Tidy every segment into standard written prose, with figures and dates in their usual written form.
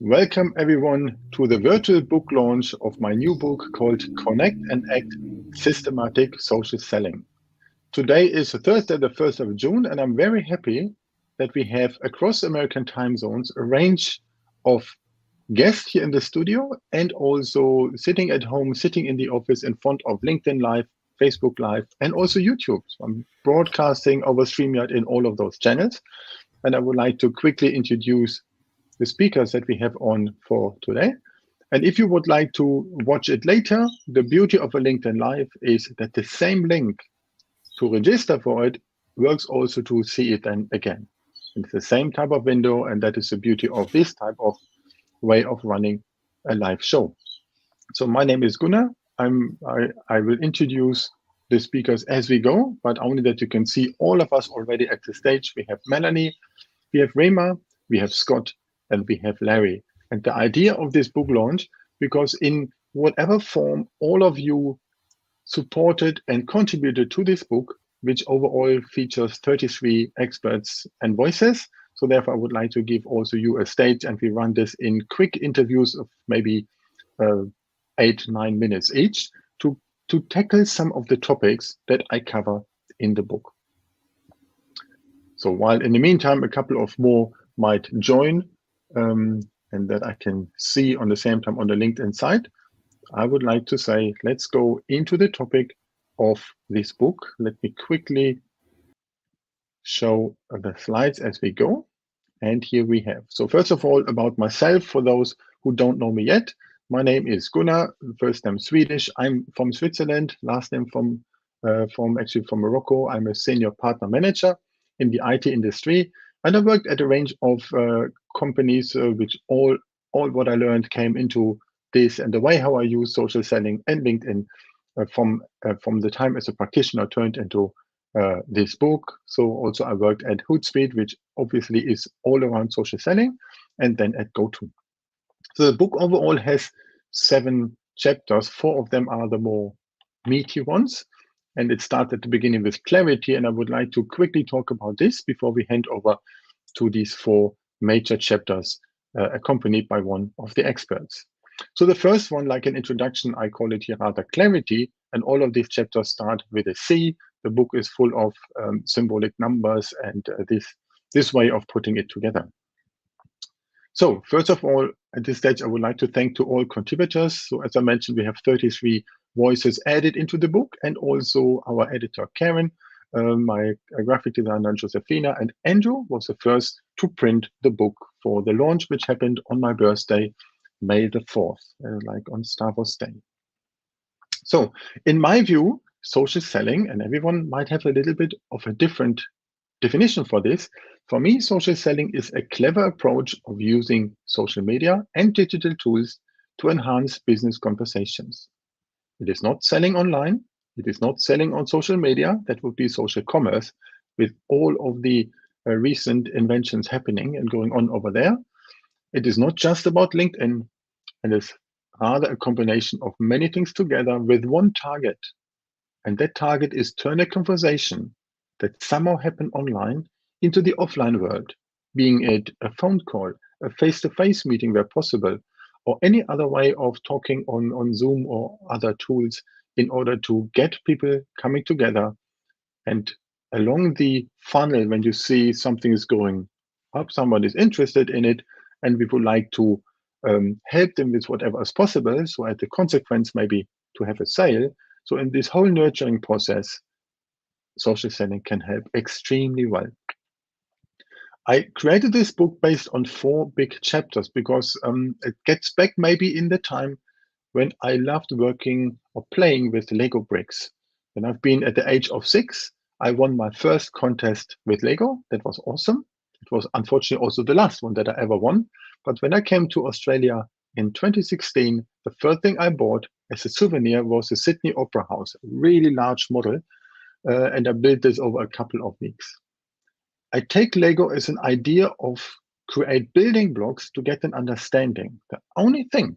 Welcome everyone to the virtual book launch of my new book called Connect and Act: Systematic Social Selling. Today is Thursday, the 1st of June, and I'm very happy that we have across American time zones a range of guests here in the studio and also sitting at home, sitting in the office in front of LinkedIn Live, Facebook Live, and also YouTube. So I'm broadcasting over StreamYard in all of those channels. And I would like to quickly introduce the speakers that we have on for today. And if you would like to watch it later, the beauty of a LinkedIn Live is that the same link to register for it works also to see it then again. It's the same type of window, and that is the beauty of this type of way of running a live show. So my name is Gunnar. I will introduce the speakers as we go, but only that you can see all of us already at the stage. We have Melanie, we have Rema, we have Scott, and we have Larry. And the idea of this book launch, because in whatever form all of you supported and contributed to this book, which overall features 33 experts and voices. So therefore, I would like to give also you a stage, and we run this in quick interviews of maybe 8-9 minutes each to tackle some of the topics that I cover in the book. So while in the meantime, a couple of more might join, and that I can see on the same time on the LinkedIn side, I would like to say, let's go into the topic of this book. Let me quickly show the slides as we go. And here we have. So first of all, about myself, for those who don't know me yet, my name is Gunnar, first name Swedish. I'm from Switzerland, last name from Morocco. I'm a senior partner manager in the IT industry. And I worked at a range of companies, which all what I learned came into this and the way how I use social selling and LinkedIn from the time as a practitioner turned into this book. So also I worked at Hootsuite, which obviously is all around social selling, and then at GoTo. So the book overall has 7 chapters. 4 of them are the more meaty ones. And it starts at the beginning with clarity. And I would like to quickly talk about this before we hand over to these 4 major chapters, accompanied by one of the experts. So the first one, like an introduction, I call it here rather clarity. And all of these chapters start with a C. The book is full of symbolic numbers and this way of putting it together. So first of all, at this stage, I would like to thank to all contributors. So as I mentioned, we have 33 voices added into the book, and also our editor, Karen, my graphic designer, Josefina, and Andrew was the first to print the book for the launch, which happened on my birthday, May the 4th, like on Star Wars Day. So in my view, social selling, and everyone might have a little bit of a different definition for this. For me, social selling is a clever approach of using social media and digital tools to enhance business conversations. It is not selling online. It is not selling on social media. That would be social commerce with all of the recent inventions happening and going on over there. It is not just about LinkedIn, and it's rather a combination of many things together with one target. And that target is turn a conversation that somehow happened online into the offline world, being it a phone call, a face-to-face meeting where possible, or any other way of talking on Zoom or other tools in order to get people coming together. And along the funnel, when you see something is going up, someone is interested in it, and we would like to help them with whatever is possible. So at the consequence, maybe to have a sale. So in this whole nurturing process, social selling can help extremely well. I created this book based on 4 big chapters because it gets back maybe in the time when I loved working or playing with Lego bricks. When I've been at the age of 6, I won my first contest with Lego. That was awesome. It was unfortunately also the last one that I ever won. But when I came to Australia in 2016, the first thing I bought as a souvenir was the Sydney Opera House, a really large model. And I built this over a couple of weeks. I take Lego as an idea of create building blocks to get an understanding. The only thing,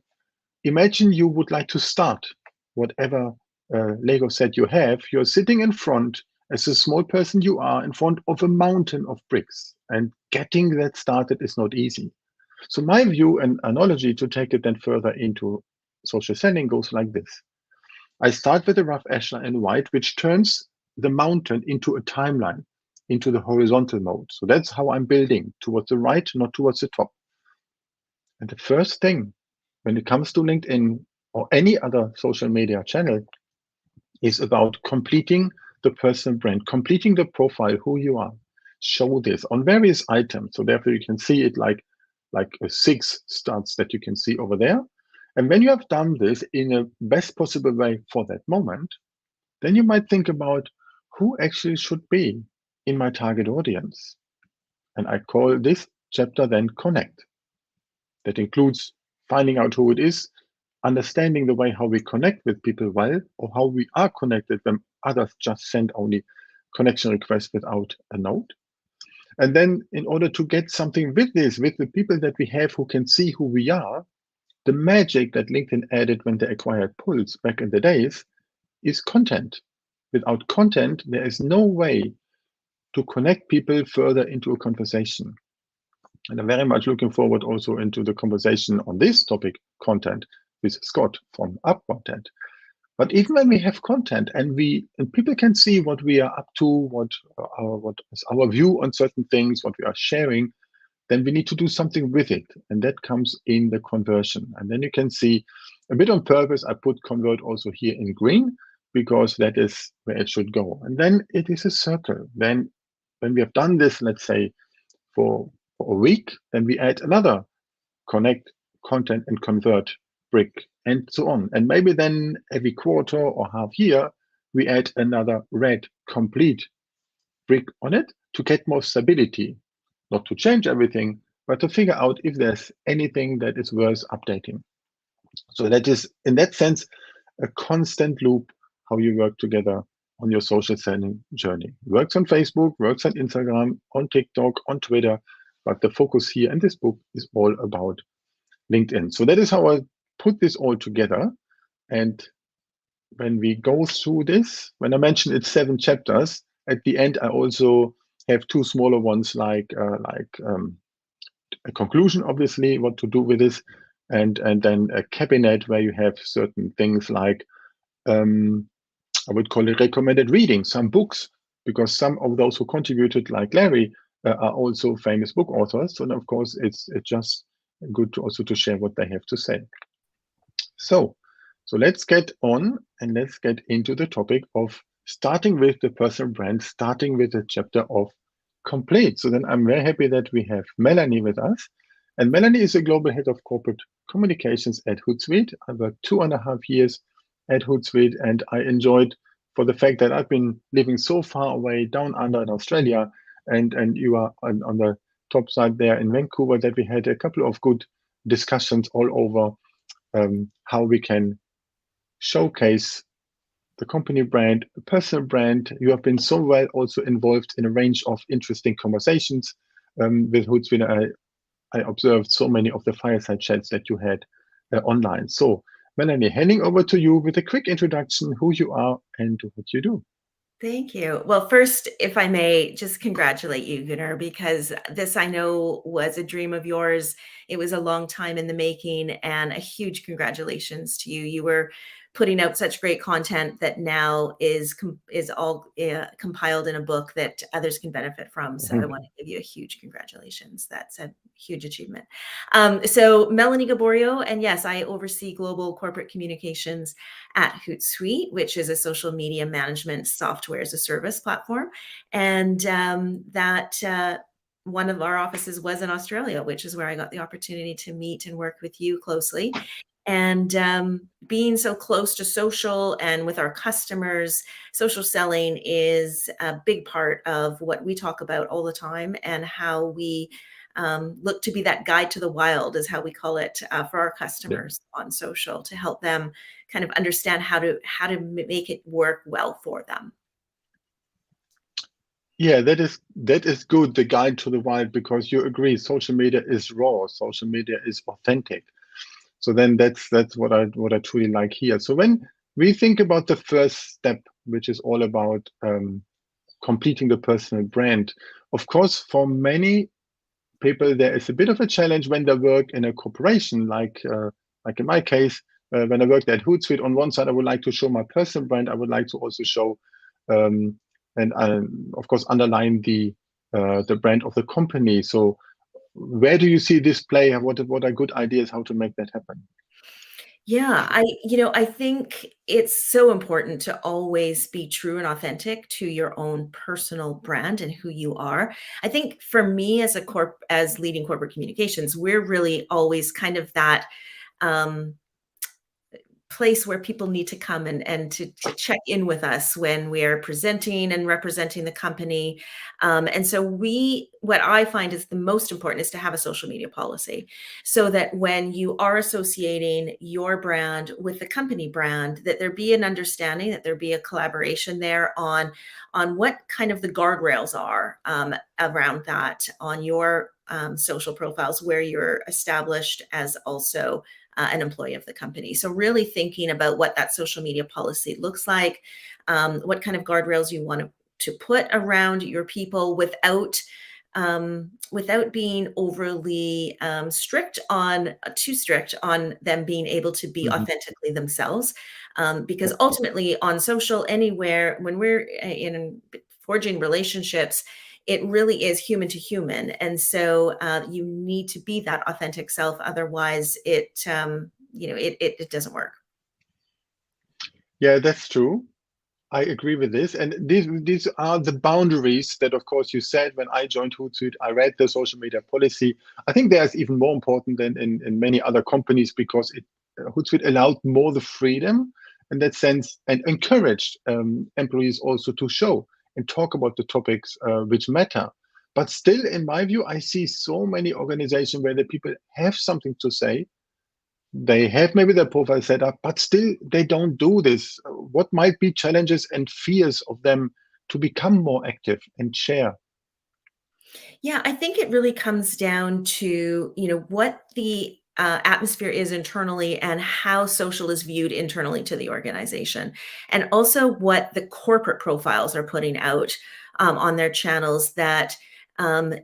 imagine you would like to start whatever Lego set you have. You're sitting in front, as a small person you are, in front of a mountain of bricks. And getting that started is not easy. So my view and analogy to take it then further into social selling goes like this. I start with a rough echelon in white, which turns the mountain into a timeline, into the horizontal mode. So that's how I'm building towards the right, not towards the top. And the first thing when it comes to LinkedIn or any other social media channel is about completing the personal brand, completing the profile, who you are. Show this on various items. So therefore you can see it like a 6 stats that you can see over there. And when you have done this in a best possible way for that moment, then you might think about who actually should be in my target audience. And I call this chapter then Connect. That includes finding out who it is, understanding the way how we connect with people well, or how we are connected when others just send only connection requests without a note. And then in order to get something with this, with the people that we have who can see who we are, the magic that LinkedIn added when they acquired Pulse back in the days is content. Without content, there is no way to connect people further into a conversation. And I'm very much looking forward also into the conversation on this topic, content, with Scott from Up Content. But even when we have content and people can see what we are up to, what is our view on certain things, what we are sharing, then we need to do something with it. And that comes in the conversion. And then you can see a bit on purpose, I put convert also here in green, because that is where it should go. And then it is a circle. Then when we have done this, let's say for a week, then we add another connect, content, and convert brick, and so on. And maybe then every quarter or half year, we add another red complete brick on it to get more stability, not to change everything, but to figure out if there's anything that is worth updating. So that is, in that sense, a constant loop how you work together on your social selling journey. Works on Facebook, works on Instagram, on TikTok, on Twitter, but the focus here in this book is all about LinkedIn. So that is how I put this all together. And when we go through this, when I mentioned it's 7 chapters, at the end I also have 2 smaller ones like a conclusion, obviously, what to do with this, and then a cabinet where you have certain things like I would call it recommended reading, some books, because some of those who contributed, like Larry, are also famous book authors. And of course, it's just good to also to share what they have to say. So let's get on and let's get into the topic of starting with the personal brand, starting with the chapter of complete. So then I'm very happy that we have Melanie with us. And Melanie is a global head of corporate communications at Hootsuite. I worked 2.5 years at Hootsuite, and I enjoyed for the fact that I've been living so far away down under in Australia, and you are on the top side there in Vancouver, that we had a couple of good discussions all over how we can showcase the company brand, the personal brand. You have been so well also involved in a range of interesting conversations with Hootsuite. I observed so many of the fireside chats that you had online. So Melanie, handing over to you with a quick introduction, who you are and what you do. Thank you. Well, first, if I may just congratulate you, Gunnar, because this I know was a dream of yours. It was a long time in the making, and a huge congratulations to you. You were putting out such great content that now is all compiled in a book that others can benefit from. So I want to give you a huge congratulations. That's a huge achievement. So Melanie Gaborio, and yes, I oversee global corporate communications at Hootsuite, which is a social media management software as a service platform. And one of our offices was in Australia, which is where I got the opportunity to meet and work with you closely. And being so close to social and with our customers, social selling is a big part of what we talk about all the time, and how we look to be that guide to the wild, is how we call it, for our customers on social, to help them kind of understand how to make it work well for them. Yeah, that is good, the guide to the wild, because you agree, social media is raw, social media is authentic. So then that's what I truly like here. So when we think about the first step, which is all about completing the personal brand, of course, for many people, there is a bit of a challenge when they work in a corporation, like in my case, when I worked at Hootsuite. On one side, I would like to show my personal brand. I would like to also show and of course underline the brand of the company. So where do you see this play? What are good ideas how to make that happen? Yeah, I think it's so important to always be true and authentic to your own personal brand and who you are. I think for me as leading corporate communications, we're really always kind of that um, place where people need to come and to check in with us when we're presenting and representing the company. And so what I find is the most important is to have a social media policy, so that when you are associating your brand with the company brand, that there be an understanding, that there be a collaboration there on what kind of the guardrails are around that on your social profiles, where you're established as also an employee of the company. So really thinking about what that social media policy looks like, what kind of guardrails you want to put around your people without being overly too strict on them being able to be authentically themselves. Because ultimately on social, anywhere, when we're in forging relationships, it really is human to human. And so you need to be that authentic self. Otherwise it doesn't work. Yeah, that's true. I agree with this. And these are the boundaries that, of course, you said when I joined Hootsuite. I read the social media policy. I think there's even more important than in many other companies, because Hootsuite allowed more the freedom in that sense and encouraged employees also to show and talk about the topics which matter. But still, in my view, I see so many organizations where the people have something to say. They have maybe their profile set up, but still they don't do this. What might be challenges and fears of them to become more active and share? Yeah, I think it really comes down to, what the atmosphere is internally and how social is viewed internally to the organization, and also what the corporate profiles are putting out on their channels that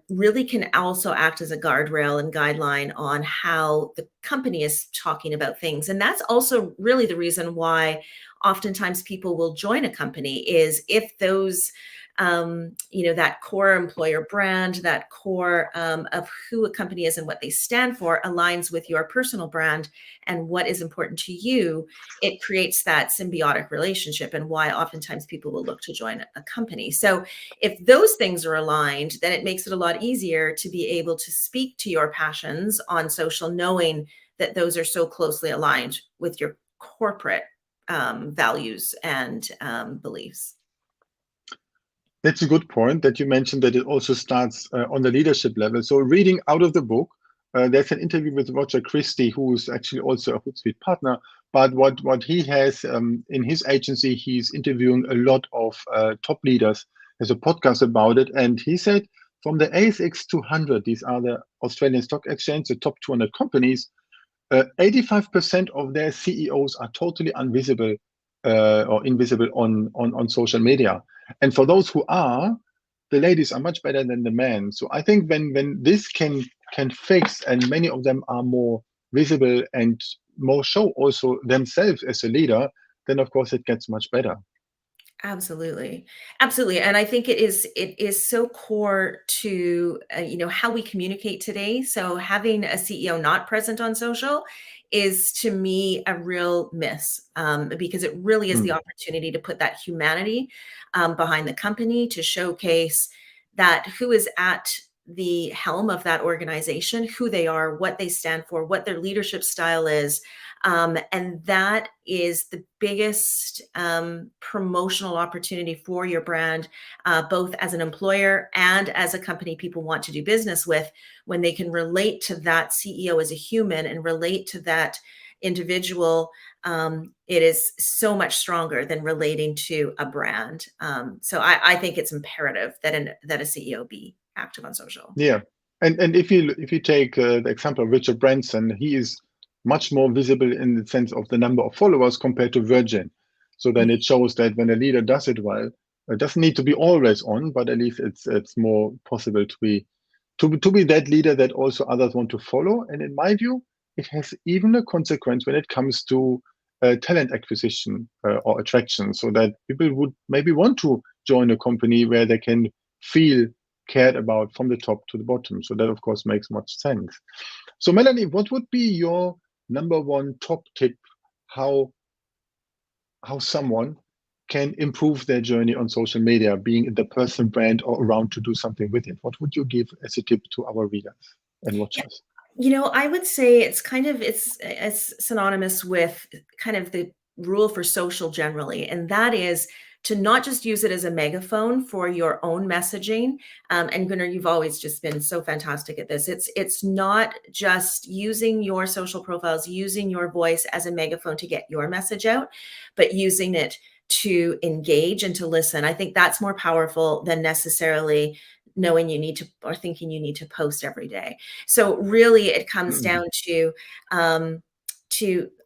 really can also act as a guardrail and guideline on how the company is talking about things. And that's also really the reason why oftentimes people will join a company, is if those that core employer brand, that core of who a company is and what they stand for aligns with your personal brand and what is important to you, it creates that symbiotic relationship, and why oftentimes people will look to join a company. So if those things are aligned, then it makes it a lot easier to be able to speak to your passions on social, knowing that those are so closely aligned with your corporate values and beliefs. That's a good point that you mentioned, that it also starts on the leadership level. So reading out of the book, there's an interview with Roger Christie, who's actually also a Hootsuite partner. But what he has in his agency, he's interviewing a lot of top leaders. There's a podcast about it. And he said from the ASX 200, these are the Australian Stock Exchange, the top 200 companies, 85% of their CEOs are totally invisible on social media. And for those who are, the ladies are much better than the men. So I think when this can fix, and many of them are more visible and more show also themselves as a leader, then of course it gets much better. Absolutely. Absolutely. And I think it is so core to, how we communicate today. So having a CEO not present on social is, to me, a real miss, because it really is the opportunity to put that humanity behind the company, to showcase that who is at the helm of that organization, who they are, what they stand for, what their leadership style is. And that is the biggest promotional opportunity for your brand, both as an employer and as a company people want to do business with, when they can relate to that CEO as a human and relate to that individual. It is so much stronger than relating to a brand. So I think it's imperative that a CEO be active on social. Yeah, and if you take the example of Richard Branson, he is much more visible in the sense of the number of followers compared to Virgin. So then it shows that when a leader does it well, it doesn't need to be always on, but at least it's more possible to to be that leader that also others want to follow. And in my view, it has even a consequence when it comes to talent acquisition or attraction, so that people would maybe want to join a company where they can feel cared about from the top to the bottom. So that, of course, makes much sense. So Melanie, what would be your number one top tip how someone can improve their journey on social media, being in the personal brand or around to do something with it? What would you give as a tip to our readers and watchers? I would say it's synonymous with kind of the rule for social generally, and that is to not just use it as a megaphone for your own messaging. And Gunnar, you've always just been so fantastic at this. It's not just using your social profiles, using your voice as a megaphone to get your message out, but using it to engage and to listen. I think that's more powerful than necessarily knowing you need to or thinking you need to post every day. So really it comes down to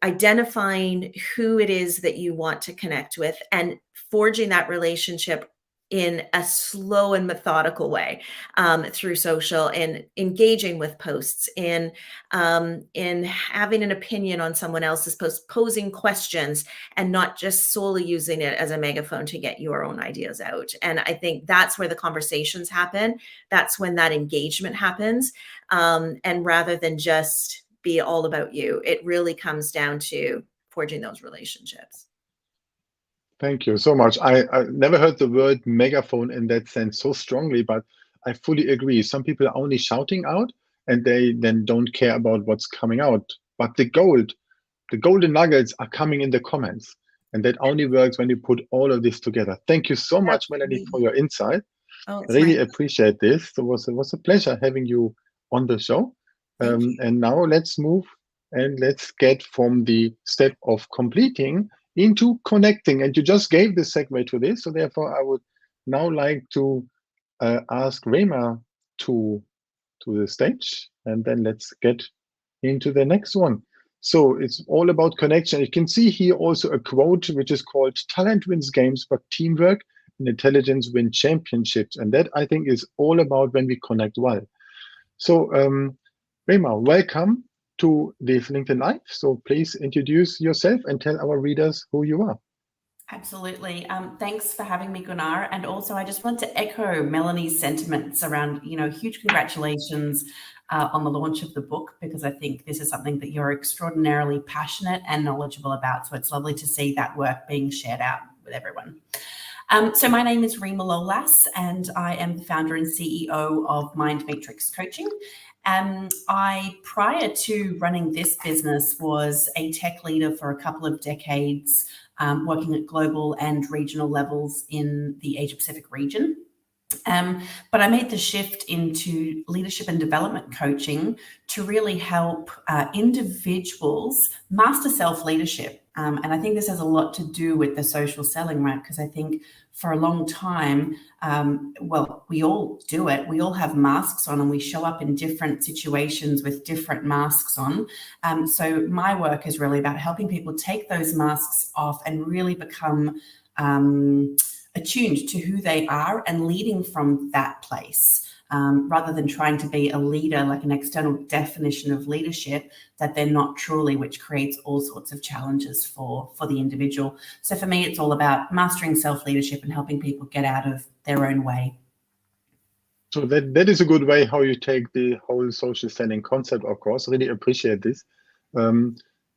identifying who it is that you want to connect with and forging that relationship in a slow and methodical way through social, and engaging with posts, in having an opinion on someone else's post, posing questions, and not just solely using it as a megaphone to get your own ideas out. And I think that's where the conversations happen. That's when that engagement happens. And rather than just be all about you, it really comes down to forging those relationships. Thank you so much. I never heard the word megaphone in that sense so strongly, but I fully agree. Some people are only shouting out and they then don't care about what's coming out. But the golden nuggets are coming in the comments. And that only works when you put all of this together. Thank you so much, Melanie, for your insight. Really appreciate this. It was a pleasure having you on the show. And now let's move and let's get from the step of completing into connecting. And you just gave the segue to this. So therefore, I would now like to ask Rema to the stage, and then let's get into the next one. So it's all about connection. You can see here also a quote which is called "Talent wins games, but teamwork and intelligence win championships." And that, I think, is all about when we connect well. So Rema, welcome to this LinkedIn Live. So please introduce yourself and tell our readers who you are. Absolutely. Thanks for having me, Gunnar. And also, I just want to echo Melanie's sentiments around, huge congratulations on the launch of the book, because I think this is something that you're extraordinarily passionate and knowledgeable about. So it's lovely to see that work being shared out with everyone. So my name is Rema Lolas, and I am the founder and CEO of Mind Matrix Coaching. Prior to running this business, was a tech leader for a couple of decades, working at global and regional levels in the Asia Pacific region. But I made the shift into leadership and development coaching to really help individuals master self-leadership. And I think this has a lot to do with the social selling, right? Because I think for a long time, we all do it. We all have masks on and we show up in different situations with different masks on. So my work is really about helping people take those masks off and really become attuned to who they are and leading from that place, rather than trying to be a leader, like an external definition of leadership that they're not truly, which creates all sorts of challenges for the individual. So for me, it's all about mastering self-leadership and helping people get out of their own way. So that is a good way how you take the whole social selling concept, of course. Really appreciate this.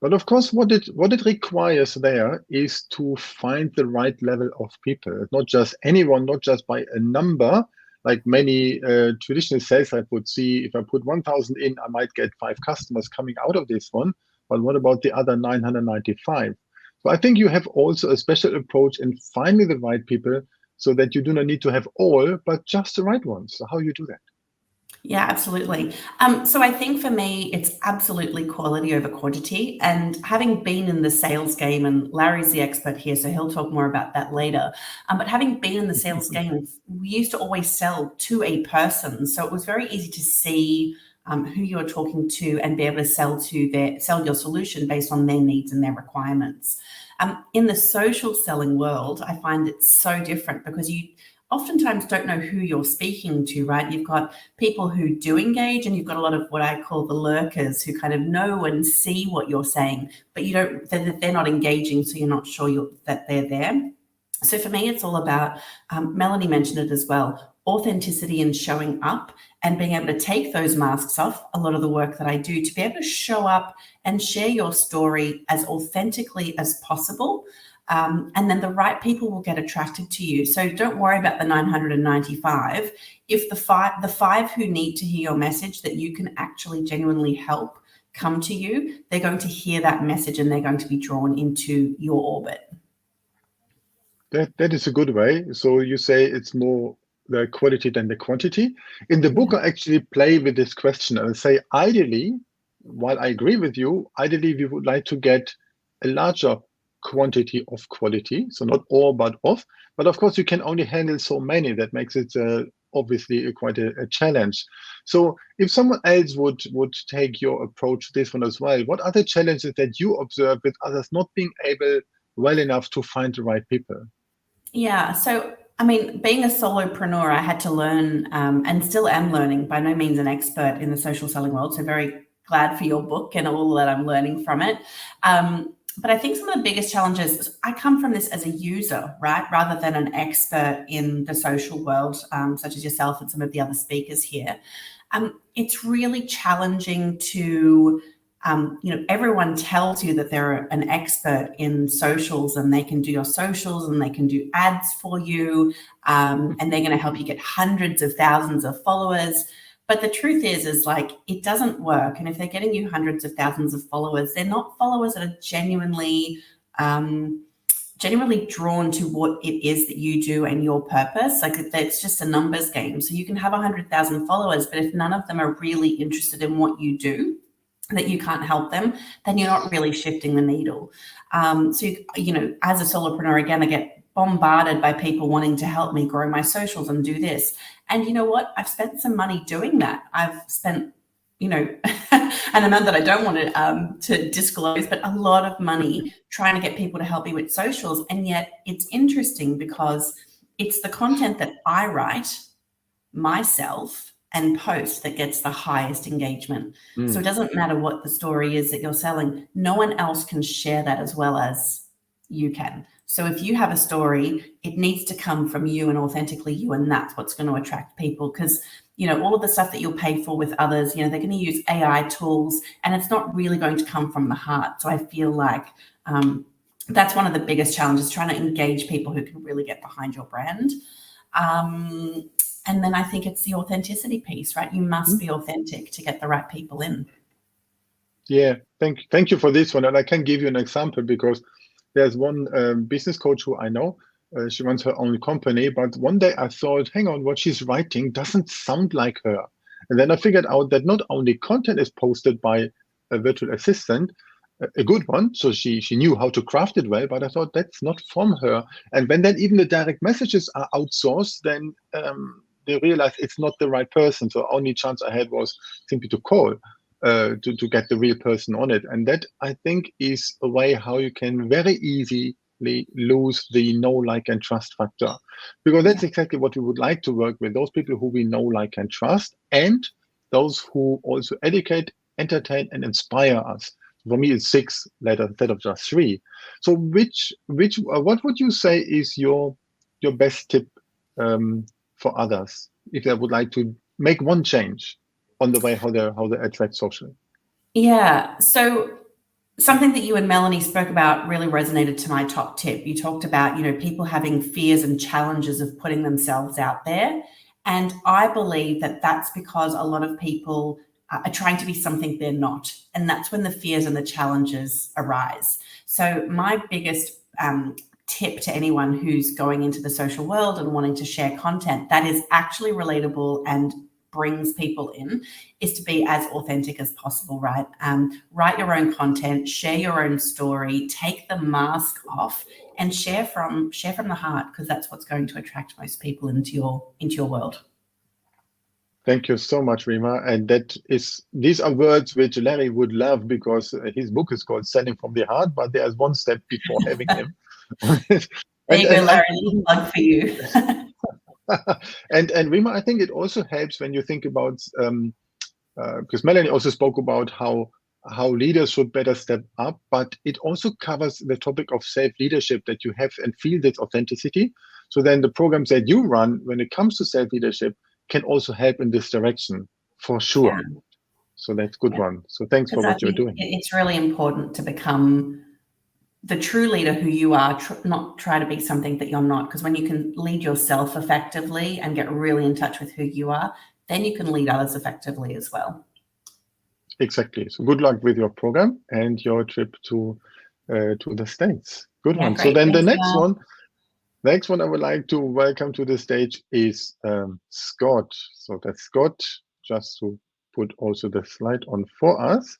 But of course, what it requires there is to find the right level of people, not just anyone, not just by a number, like many traditional sales reps would see. If I put 1,000 in, I might get 5 customers coming out of this one. But what about the other 995? So I think you have also a special approach in finding the right people so that you do not need to have all, but just the right ones. So how you do that? Yeah, absolutely. So I think for me, it's absolutely quality over quantity. And having been in the sales game, and Larry's the expert here, so he'll talk more about that later. But having been in the sales game, we used to always sell to a person. So it was very easy to see who you're talking to and be able to sell your solution based on their needs and their requirements. In the social selling world, I find it's so different because oftentimes don't know who you're speaking to, right? You've got people who do engage, and you've got a lot of what I call the lurkers who kind of know and see what you're saying, but they're not engaging, so you're not sure that they're there. So for me, it's all about, Melanie mentioned it as well, authenticity and showing up and being able to take those masks off. A lot of the work that I do to be able to show up and share your story as authentically as possible. And then the right people will get attracted to you. So don't worry about the 995. If the five who need to hear your message that you can actually genuinely help come to you, they're going to hear that message and they're going to be drawn into your orbit. That is a good way. So you say it's more the quality than the quantity. In the book, I actually play with this question and say, ideally, while I agree with you, ideally we would like to get a larger quantity of quality, so not all but of, but of course you can only handle so many. That makes it obviously quite a challenge. So if someone else would take your approach to this one as well, what are the challenges that you observe with others not being able well enough to find the right people? Yeah, so I mean, being a solopreneur, I had to learn, and still am learning, by no means an expert in the social selling world, so very glad for your book and all that I'm learning from it. But I think some of the biggest challenges, I come from this as a user, right, rather than an expert in the social world, such as yourself and some of the other speakers here. It's really challenging to, everyone tells you that they're an expert in socials and they can do your socials and they can do ads for you, and they're going to help you get hundreds of thousands of followers. But the truth is like, it doesn't work. And if they're getting you hundreds of thousands of followers, they're not followers that are genuinely drawn to what it is that you do and your purpose. Like, it's just a numbers game. So you can have 100,000 followers, but if none of them are really interested in what you do, that you can't help them, then you're not really shifting the needle. So, as a solopreneur, again, I get bombarded by people wanting to help me grow my socials and do this. And you know what? I've spent some money doing that. I've spent, an amount that I don't want to disclose, but a lot of money trying to get people to help me with socials. And yet it's interesting because it's the content that I write myself and post that gets the highest engagement. So it doesn't matter what the story is that you're selling. No one else can share that as well as you can. So if you have a story, it needs to come from you and authentically you, and that's what's going to attract people. Because, all of the stuff that you'll pay for with others, they're going to use AI tools and it's not really going to come from the heart. So I feel like that's one of the biggest challenges, trying to engage people who can really get behind your brand. And then I think it's the authenticity piece, right? You must be authentic to get the right people in. Yeah, thank you for this one. And I can give you an example because there's one business coach who I know. She runs her own company, but one day I thought, hang on, what she's writing doesn't sound like her. And then I figured out that not only content is posted by a virtual assistant, a good one, so she knew how to craft it well, but I thought that's not from her. And when then even the direct messages are outsourced, then they realize it's not the right person. So only chance I had was simply to call to get the real person on it. And that, I think, is a way how you can very easily lose the know, like, and trust factor. Because that's exactly what we would like to work with, those people who we know, like, and trust, and those who also educate, entertain, and inspire us. For me, it's 6 letters instead of just 3. So what would you say is your best tip for others if they would like to make one change on the way how they attract social? Yeah, so something that you and Melanie spoke about really resonated to my top tip. You talked about, people having fears and challenges of putting themselves out there. And I believe that that's because a lot of people are trying to be something they're not. And that's when the fears and the challenges arise. So my biggest tip to anyone who's going into the social world and wanting to share content that is actually relatable and brings people in is to be as authentic as possible, right? Write your own content, share your own story, take the mask off and share from the heart, because that's what's going to attract most people into your world. Thank you so much, Rima. And these are words which Larry would love, because his book is called Selling from the Heart, but there's one step before having him. There you go, Larry, a little plug for you. And Rima, I think it also helps when you think about because Melanie also spoke about how leaders should better step up, but it also covers the topic of self-leadership, that you have and feel this authenticity. So then the programs that you run when it comes to self-leadership can also help in this direction, for sure. Yeah. So that's a good one. So thanks for what you're doing. It's really important to become the true leader who you are, not try to be something that you're not. Because when you can lead yourself effectively and get really in touch with who you are, then you can lead others effectively as well. Exactly. So good luck with your program and your trip to the States. Good one. Great. So then the Thanks, next one I would like to welcome to the stage is Scott. So that's Scott, just to put also the slide on for us.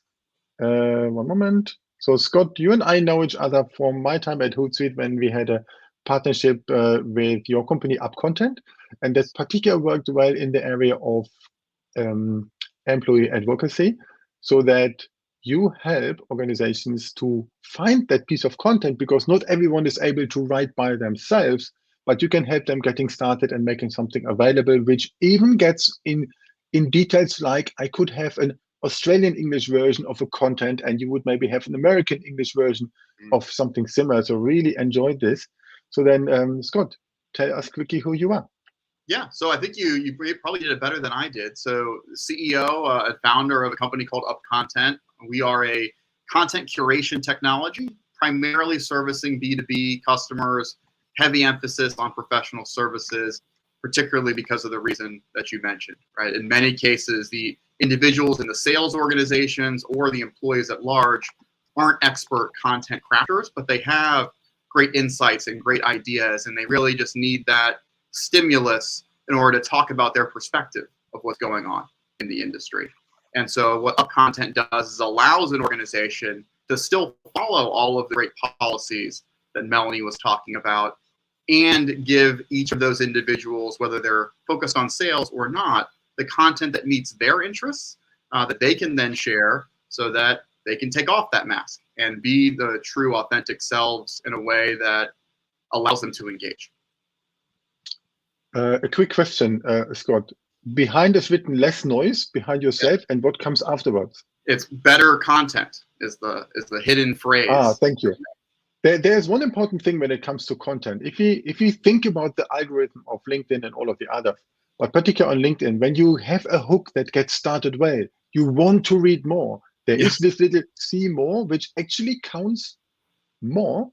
One moment. So Scott, you and I know each other from my time at Hootsuite when we had a partnership with your company UpContent, and that particularly worked well in the area of employee advocacy, so that you help organizations to find that piece of content, because not everyone is able to write by themselves, but you can help them getting started and making something available, which even gets in details like I could have an Australian English version of a content and you would maybe have an American English version of something similar. So really enjoyed this. So then, Scott, tell us quickly who you are. Yeah, so I think you probably did it better than I did. So CEO and founder of a company called UpContent. We are a content curation technology, primarily servicing B2B customers, heavy emphasis on professional services, particularly because of the reason that you mentioned, right? In many cases, the individuals in the sales organizations or the employees at large aren't expert content crafters, but they have great insights and great ideas, and they really just need that stimulus in order to talk about their perspective of what's going on in the industry. And so what UpContent does is allows an organization to still follow all of the great policies that Melanie was talking about, and give each of those individuals, whether they're focused on sales or not, the content that meets their interests that they can then share, so that they can take off that mask and be the true authentic selves in a way that allows them to engage. A quick question, Scott. Behind is written less noise behind yourself, and what comes afterwards? It's better content is the hidden phrase. Ah, thank you. There's one important thing when it comes to content. If you think about the algorithm of LinkedIn and all of the others, but particularly on LinkedIn, when you have a hook that gets started well, you want to read more. There is this little see more, which actually counts more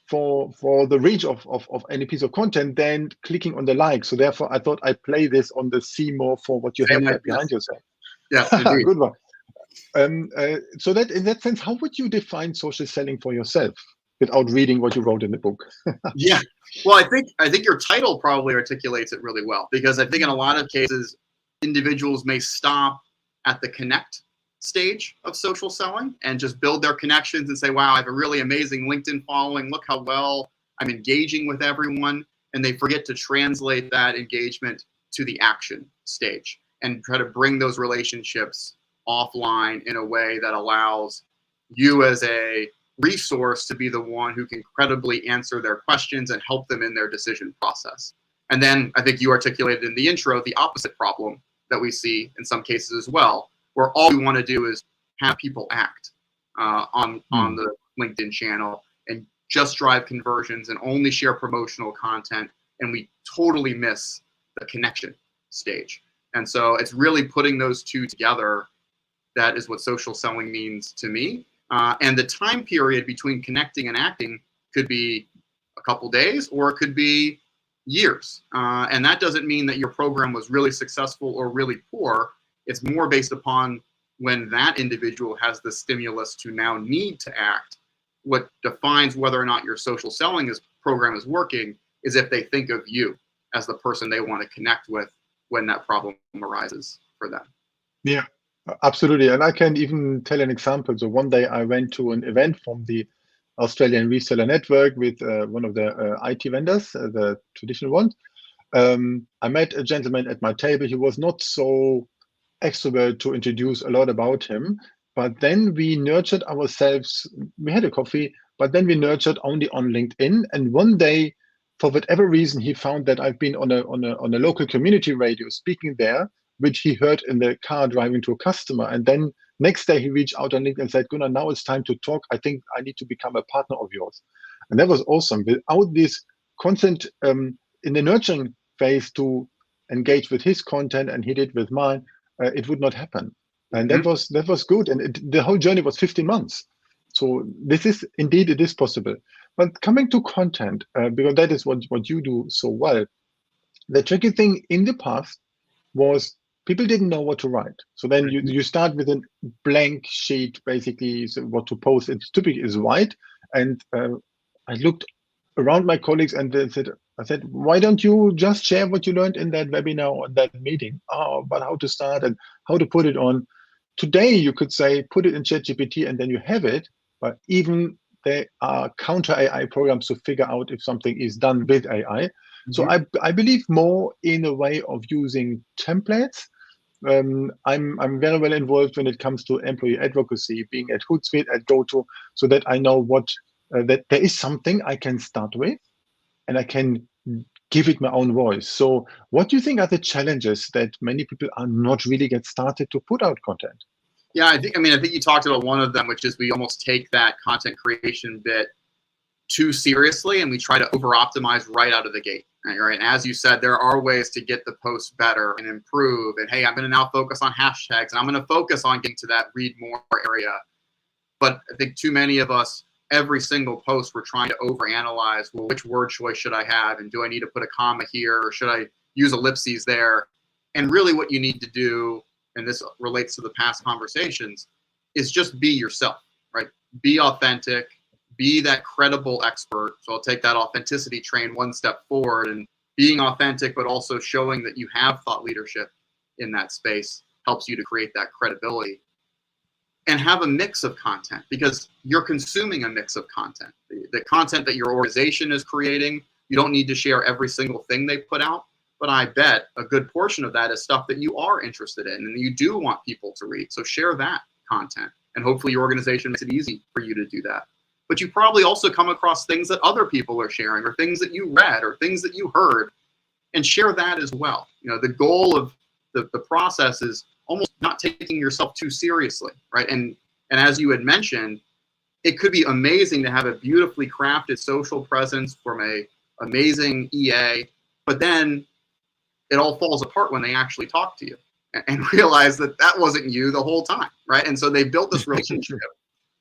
for the reach of any piece of content than clicking on the like. So therefore, I thought I'd play this on the see more for what you have behind yourself. Yeah, good one. So that in that sense, how would you define social selling for yourself without reading what you wrote in the book? Yeah, well, I think your title probably articulates it really well, because I think in a lot of cases, individuals may stop at the connect stage of social selling and just build their connections and say, wow, I have a really amazing LinkedIn following. Look how well I'm engaging with everyone. And they forget to translate that engagement to the action stage and try to bring those relationships offline in a way that allows you as a resource to be the one who can credibly answer their questions and help them in their decision process. And then I think you articulated in the intro the opposite problem that we see in some cases as well, where all we want to do is have people act on the LinkedIn channel and just drive conversions and only share promotional content, and we totally miss the connection stage. And so it's really putting those two together that is what social selling means to me. And the time period between connecting and acting could be a couple days, or it could be years. And that doesn't mean that your program was really successful or really poor. It's more based upon when that individual has the stimulus to now need to act. What defines whether or not your social selling program is working is if they think of you as the person they want to connect with when that problem arises for them. Yeah, absolutely. And I can even tell an example. So one day I went to an event from the Australian Reseller Network with one of the IT vendors, the traditional ones. I met a gentleman at my table. He was not so extrovert to introduce a lot about him, but then we nurtured ourselves. We had a coffee, but then we nurtured only on LinkedIn. And one day for whatever reason, he found that I've been on a local community radio speaking there, which he heard in the car driving to a customer. And then next day he reached out on LinkedIn and said, Gunnar, now it's time to talk. I think I need to become a partner of yours. And that was awesome. Without this constant in the nurturing phase to engage with his content and he did with mine, it would not happen. And that was good. And the whole journey was 15 months. So this is indeed, it is possible. But coming to content, because that is what you do so well, the tricky thing in the past was people didn't know what to write. So then you start with a blank sheet, basically, so what to post. It typically is white. And I looked around my colleagues and I said, why don't you just share what you learned in that webinar or that meeting? Oh, but how to start and how to put it on. Today, you could say, put it in ChatGPT and then you have it. But even there are counter AI programs to figure out if something is done with AI. So I believe more in a way of using templates. I'm very well involved when it comes to employee advocacy, being at Hootsuite, at GoTo, so that I know what that there is something I can start with, and I can give it my own voice. So, what do you think are the challenges that many people are not really get started to put out content? Yeah, I think you talked about one of them, which is we almost take that content creation bit too seriously and we try to over optimize right out of the gate. Right? And as you said, there are ways to get the post better and improve. And hey, I'm going to now focus on hashtags and I'm going to focus on getting to that read more area. But I think too many of us, every single post, we're trying to overanalyze, well, which word choice should I have? And do I need to put a comma here? Or should I use ellipses there? And really what you need to do, and this relates to the past conversations, is just be yourself, right? Be authentic, be that credible expert. So I'll take that authenticity train one step forward, and being authentic, but also showing that you have thought leadership in that space helps you to create that credibility. And have a mix of content, because you're consuming a mix of content. The content that your organization is creating, you don't need to share every single thing they put out, but I bet a good portion of that is stuff that you are interested in and you do want people to read. So share that content, and hopefully your organization makes it easy for you to do that. But you probably also come across things that other people are sharing, or things that you read, or things that you heard, and share that as well. You know, the goal of the process is almost not taking yourself too seriously, right? And as you had mentioned, it could be amazing to have a beautifully crafted social presence from a amazing EA, but then it all falls apart when they actually talk to you and realize that that wasn't you the whole time, right? And so they built this relationship,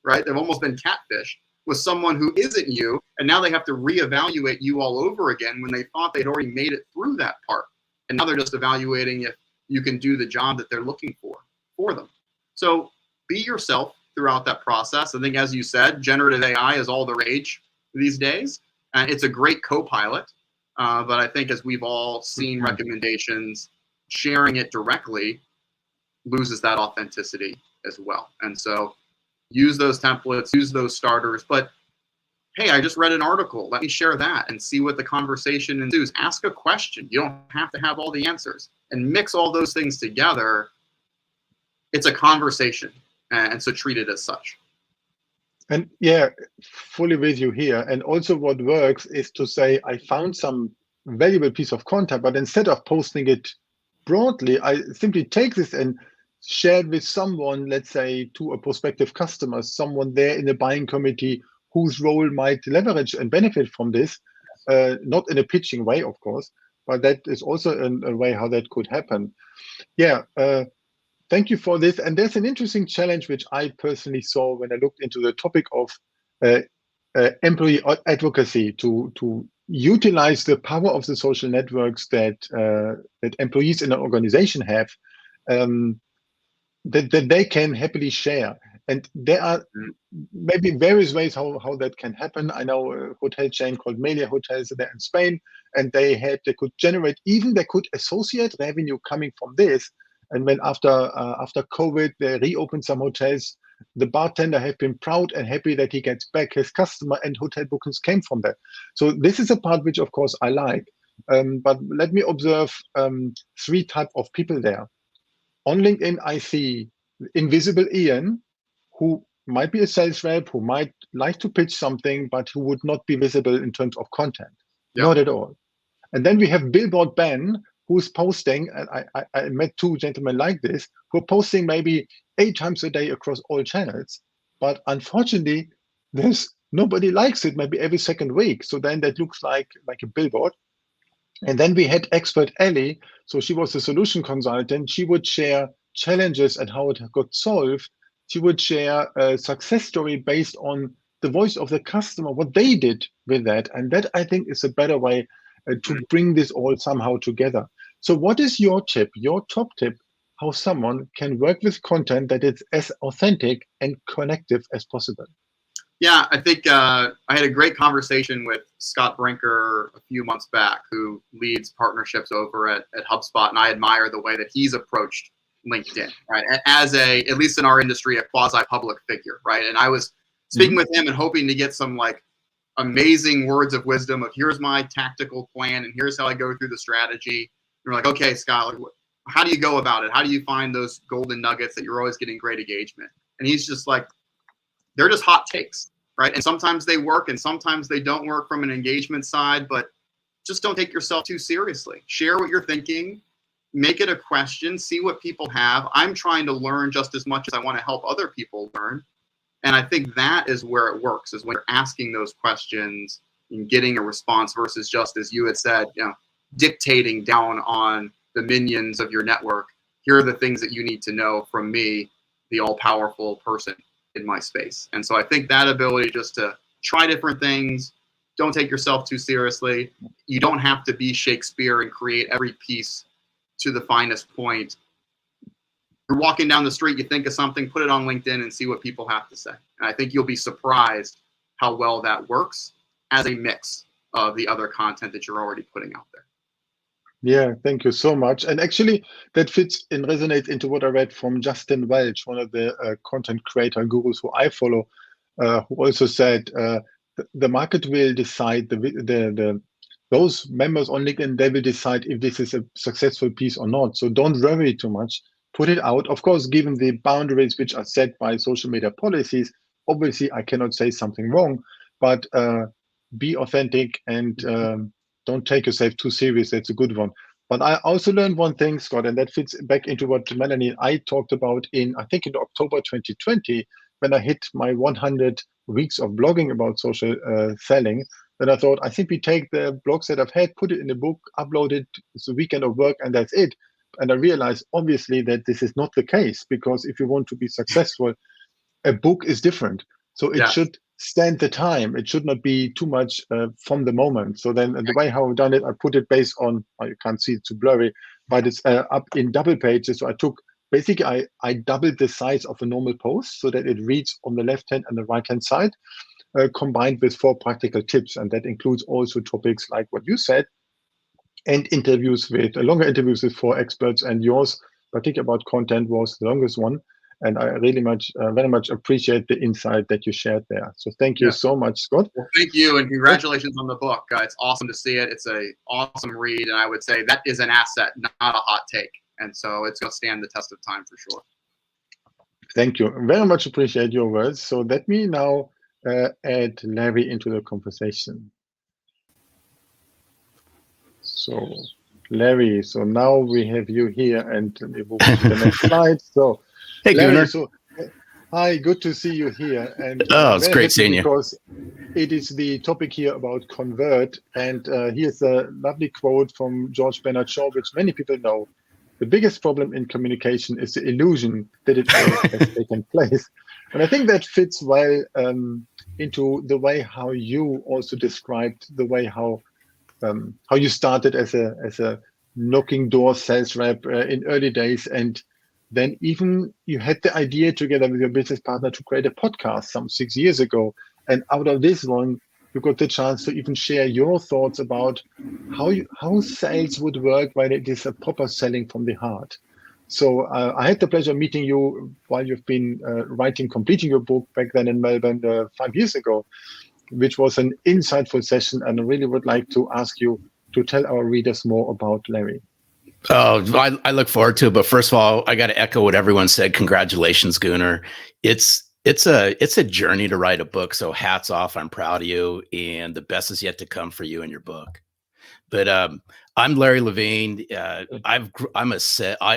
right? They've almost been catfished with someone who isn't you, and now they have to reevaluate you all over again when they thought they'd already made it through that part. And now they're just evaluating if you can do the job that they're looking for them. So be yourself throughout that process. I think, as you said, generative AI is all the rage these days. And it's a great co-pilot. But I think, as we've all seen recommendations, sharing it directly loses that authenticity as well. And so use those templates, use those starters. But hey, I just read an article. Let me share that and see what the conversation ensues. Ask a question. You don't have to have all the answers. And mix all those things together. It's a conversation. And so treat it as such. And yeah, fully with you here. And also what works is to say, I found some valuable piece of content, but instead of posting it broadly, I simply take this and share it with someone, let's say to a prospective customer, someone there in the buying committee whose role might leverage and benefit from this, not in a pitching way, of course, but that is also a way how that could happen. Yeah. Thank you for this. And there's an interesting challenge which I personally saw when I looked into the topic of employee advocacy to utilize the power of the social networks that employees in an organization have, that they can happily share. And there are maybe various ways how that can happen. I know a hotel chain called Melia Hotels there in Spain, and they could generate, even they could associate revenue coming from this. And when after COVID, they reopened some hotels, the bartender have been proud and happy that he gets back his customer, and hotel bookings came from that. So this is a part which, of course, I like. But let me observe three types of people there. On LinkedIn, I see invisible Ian, who might be a sales rep, who might like to pitch something, but who would not be visible in terms of content. Not at all. And then we have Billboard Ben, who's posting, and I met two gentlemen like this, who are posting maybe 8 times a day across all channels. But unfortunately, there's nobody likes it, maybe every second week. So then that looks like a billboard. And then we had expert Ellie. So she was a solution consultant. She would share challenges and how it got solved. She would share a success story based on the voice of the customer, what they did with that. And that, I think, is a better way to bring this all somehow together. So what is your tip, your top tip, how someone can work with content that is as authentic and connective as possible? Yeah, I think I had a great conversation with Scott Brinker a few months back, who leads partnerships over at HubSpot, and I admire the way that he's approached LinkedIn, right? As at least in our industry, a quasi-public figure, right? And I was speaking with him and hoping to get some like amazing words of wisdom of here's my tactical plan and here's how I go through the strategy. And we're like, okay, Scott, like, how do you go about it? How do you find those golden nuggets that you're always getting great engagement? And he's just like, they're just hot takes, right? And sometimes they work and sometimes they don't work from an engagement side, but just don't take yourself too seriously. Share what you're thinking, make it a question, see what people have. I'm trying to learn just as much as I want to help other people learn. And I think that is where it works, is when you're asking those questions and getting a response versus just, as you had said, dictating down on the minions of your network. Here are the things that you need to know from me, the all-powerful person in my space. And so I think that ability just to try different things, don't take yourself too seriously. You don't have to be Shakespeare and create every piece to the finest point. You're walking down the street, you think of something, put it on LinkedIn and see what people have to say. And I think you'll be surprised how well that works as a mix of the other content that you're already putting out there. Yeah, thank you so much. And actually, that fits and resonates into what I read from Justin Welch, one of the content creator gurus who I follow, who also said the market will decide, those members on LinkedIn, they will decide if this is a successful piece or not. So don't worry too much. Put it out. Of course, given the boundaries which are set by social media policies, obviously I cannot say something wrong, but be authentic and don't take yourself too serious. That's a good one. But I also learned one thing, Scott, and that fits back into what Melanie and I talked about I think in October 2020, when I hit my 100 weeks of blogging about social selling. Then I thought, I think we take the blogs that I've had, put it in a book, upload it. It's a weekend of work, and that's it. And I realized, obviously, that this is not the case, because if you want to be successful, a book is different. So it should stand the time. It should not be too much from the moment. So then the way how I've done it, I put it based on, you can't see it too blurry, but it's up in double pages. So I took, basically, I doubled the size of a normal post so that it reads on the left-hand and the right-hand side, combined with 4 practical tips. And that includes also topics like what you said, and interviews with, longer interviews with 4 experts, and yours, particularly about content, was the longest one. And I really very much appreciate the insight that you shared there. So thank you so much, Scott. Well, thank you, and congratulations on the book. It's awesome to see it. It's an awesome read, and I would say that is an asset, not a hot take. And so it's going to stand the test of time for sure. Thank you. Very much appreciate your words. So let me now add Larry into the conversation. So Larry, so now we have you here, and let me move to the next slide. So hey, Larry, Gunnar. so hi, good to see you here. And it's great seeing you. Because it is the topic here about convert. And here's a lovely quote from George Bernard Shaw, which many people know. The biggest problem in communication is the illusion that it always has taken place. And I think that fits well into the way how you also described the way how you started as a knocking door sales rep in early days, and then even you had the idea together with your business partner to create a podcast some 6 years ago, and out of this one you got the chance to even share your thoughts about how sales would work when it is a proper selling from the heart. So I had the pleasure of meeting you while you've been completing your book back then in Melbourne 5 years ago, which was an insightful session, and I really would like to ask you to tell our readers more about Larry. Oh, I look forward to it. But first of all, I got to echo what everyone said. Congratulations, Gunnar. It's a journey to write a book. So hats off. I'm proud of you. And the best is yet to come for you and your book. But I'm Larry Levine. I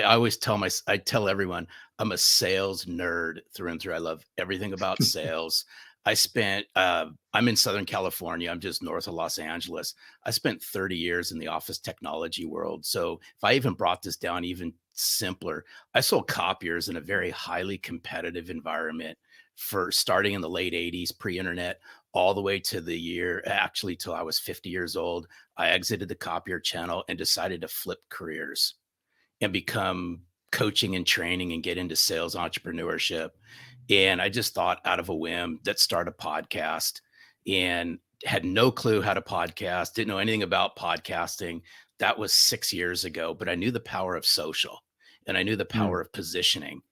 always tell everyone I'm a sales nerd through and through. I love everything about sales. I'm in Southern California. I'm just north of Los Angeles. I spent 30 years in the office technology world. So if I even brought this down even simpler, I sold copiers in a very highly competitive environment for starting in the late 80s, pre-internet, all the way to till I was 50 years old. I exited the copier channel and decided to flip careers and become coaching and training and get into sales entrepreneurship. And I just thought out of a whim, let's start a podcast, and had no clue how to podcast, didn't know anything about podcasting. That was 6 years ago, but I knew the power of social and I knew the power of positioning.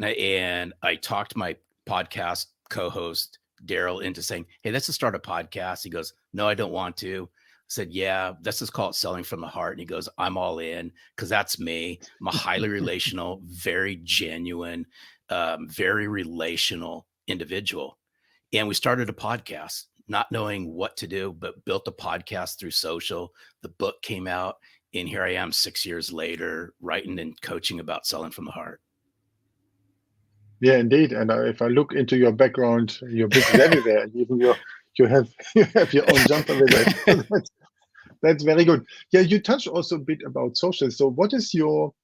And I talked my podcast co-host, Daryl, into saying, hey, let's just start a podcast. He goes, no, I don't want to. I said, yeah, let's just call it Selling from the Heart. And he goes, I'm all in, because that's me. I'm a highly relational, very genuine, very relational individual. And we started a podcast, not knowing what to do, but built a podcast through social. The book came out, and here I am 6 years later, writing and coaching about selling from the heart. Yeah, indeed. And if I look into your background, your book is everywhere. And even you have your own jumper with it. That's very good. Yeah, you touched also a bit about social. So what is your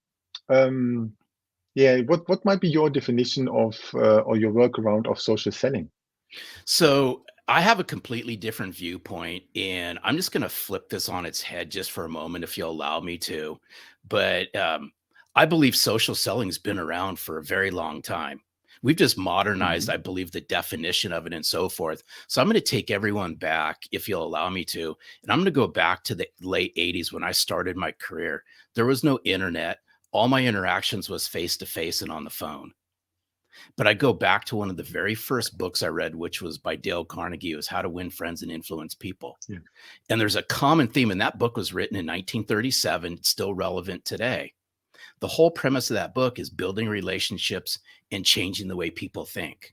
what might be your definition of or your workaround of social selling? So I have a completely different viewpoint, and I'm just going to flip this on its head just for a moment, if you'll allow me to. But I believe social selling has been around for a very long time. We've just modernized, I believe, the definition of it and so forth. So I'm going to take everyone back, if you'll allow me to, and I'm going to go back to the late 80s when I started my career. There was no internet. All my interactions was face-to-face and on the phone. But I go back to one of the very first books I read, which was by Dale Carnegie. It was How to Win Friends and Influence People. Yeah. And there's a common theme, and that book was written in 1937. It's still relevant today. The whole premise of that book is building relationships and changing the way people think.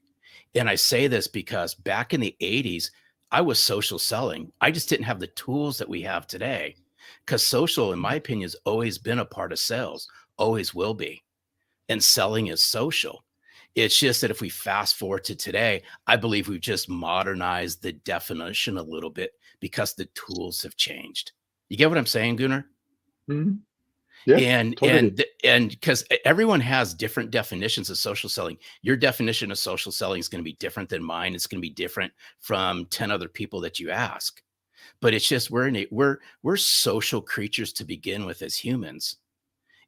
And I say this because back in the 80s, I was social selling. I just didn't have the tools that we have today, because social, in my opinion, has always been a part of sales, always will be. And selling is social. It's just that if we fast forward to today, I believe we've just modernized the definition a little bit because the tools have changed. You get what I'm saying, Gunnar? Mm-hmm. Yeah, and because everyone has different definitions of social selling. Your definition of social selling is going to be different than mine. It's going to be different from 10 other people that you ask. But it's just we're social creatures to begin with as humans.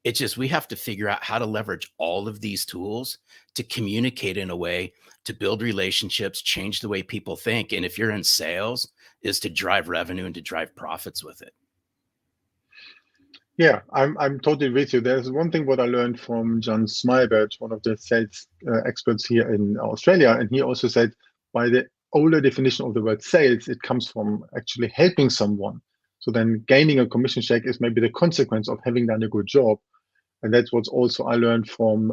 It's just we have to figure out how to leverage all of these tools to communicate in a way to build relationships, change the way people think. And if you're in sales, is to drive revenue and to drive profits with it. Yeah, I'm totally with you. There's one thing what I learned from John Smilbert, one of the sales experts here in Australia, and he also said by the older definition of the word sales, it comes from actually helping someone. So then gaining a commission check is maybe the consequence of having done a good job. And that's what's also I learned from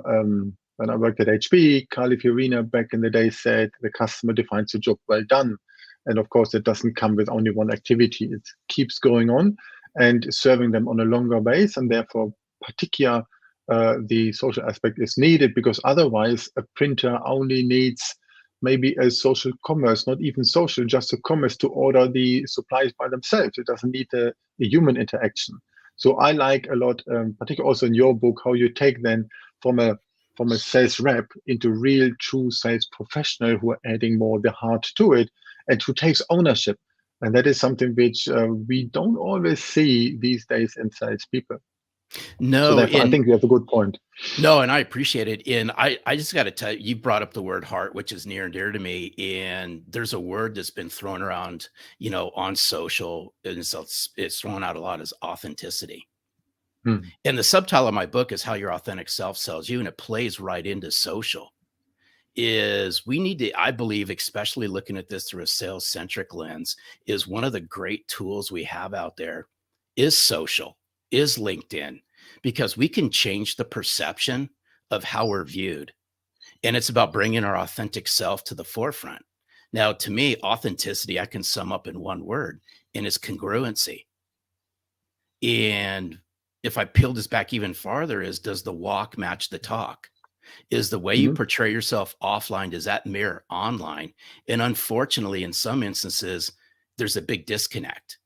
when I worked at HP. Carly Fiorina back in the day said the customer defines the job well done. And of course, it doesn't come with only one activity. It keeps going on and serving them on a longer base. And therefore, particular the social aspect is needed, because otherwise a printer only needs maybe a social commerce, not even social, just a commerce to order the supplies by themselves. It doesn't need a human interaction. So I like a lot, particularly also in your book, how you take then from a sales rep into real true sales professional who are adding more the heart to it and who takes ownership. And that is something which we don't always see these days in salespeople. No, so therefore, I think you have a good point. No, and I appreciate it. And I just got to tell you, you brought up the word heart, which is near and dear to me. And there's a word that's been thrown around, on social, and so it's thrown out a lot, is authenticity. And the subtitle of my book is How Your Authentic Self Sells You, and it plays right into social. Is we need to, I believe, especially looking at this through a sales-centric lens, is one of the great tools we have out there is social, is LinkedIn, because we can change the perception of how we're viewed. And it's about bringing our authentic self to the forefront. Now, to me, authenticity, I can sum up in one word, and it's congruency. And if I peel this back even farther, is does the walk match the talk? Is the way you portray yourself offline, does that mirror online? And unfortunately, in some instances, there's a big disconnect.